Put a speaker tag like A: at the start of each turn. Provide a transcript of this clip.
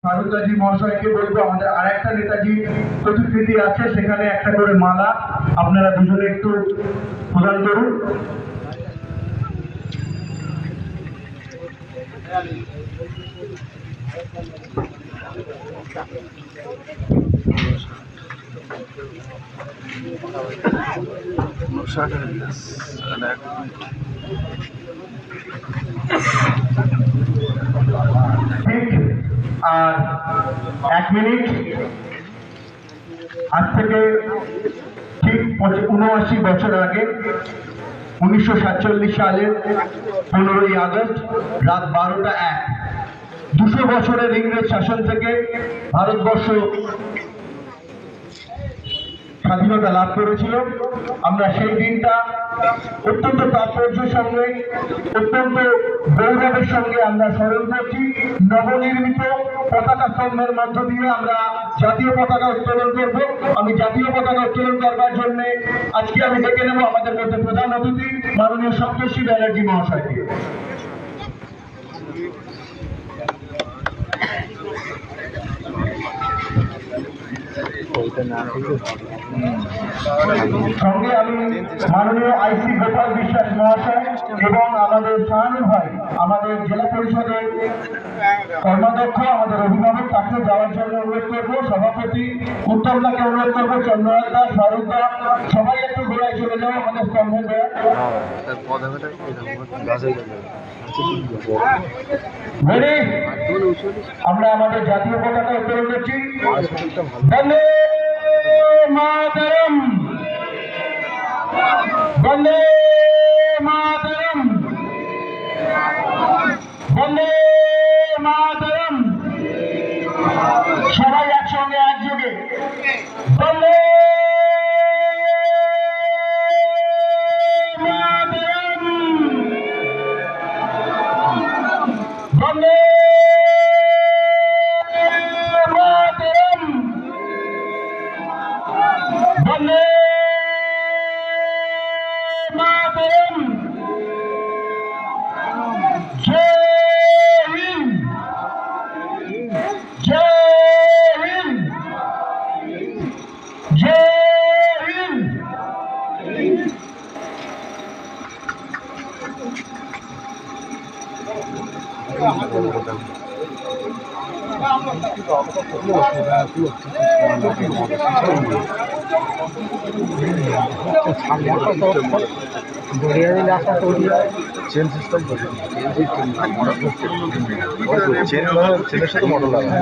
A: ফারুকদাজি মহাশয়কে বলবো আমাদের আর একটা নেতাজি প্রতিকৃতি আছে, সেখানে একটা করে মালা আপনারা দুজনে একটু প্রদান করুন। আর 1 মিনিট, আজ থেকে ঠিক 79 বছর আগে 1947 সালের 15ই আগস্ট রাত 12টা 1 200 বছরের ইংরেজ শাসন থেকে ভারতবর্ষ স্বাধীনতা লাভ করেছিল। আমরা সেই দিনটা অত্যন্ত তাৎপর্যের সঙ্গে, অত্যন্ত গৌরবের সঙ্গে আমরা স্মরণ করছি। নবনির্মিত পতাকা স্তম্ভের মধ্য দিয়ে আমরা জাতীয় পতাকা উত্তোলন করব। আমি জাতীয় পতাকা উত্তোলন করবার জন্য আজকে আমি ডেকে নেব আমাদের মধ্যে প্রধান অতিথি মাননীয় সপ্তর্ষি ব্যানার্জি মহাশয়কে। সঙ্গে আমি মাননীয় আইসি গোপাল বিশ্বাস মহাশয় এবং আমাদের শাহানু ভাই, আমাদের জেলা পরিষদের কর্মাধ্যক্ষ, আমাদের অভিভাবক, তাকে যাওয়ার জন্য অনুরোধ করবো। সভাপতি উত্তম দাকে অনুরোধ করবো, চন্দ্রনাথ দাস, ফারুক দা, সবাই একটু ঘোরায় চলে যাও আমাদের স্তম্ভের দেওয়া। আমরা আমাদের জাতীয় পতাকা উত্তোলন করছি। বন্দে মাতরম, বন্দে মাতরম, বন্দে মাতরম। সবাই একসঙ্গে একযোগে বন্দে মাতরম, বন্দে মাতরম, বন্দে মাতরম। জয় হিন্দ, জয় হিন্দ, জয় হিন্দ।
B: চেন সিস্টেম চেনের সাথে মোটর লাগা।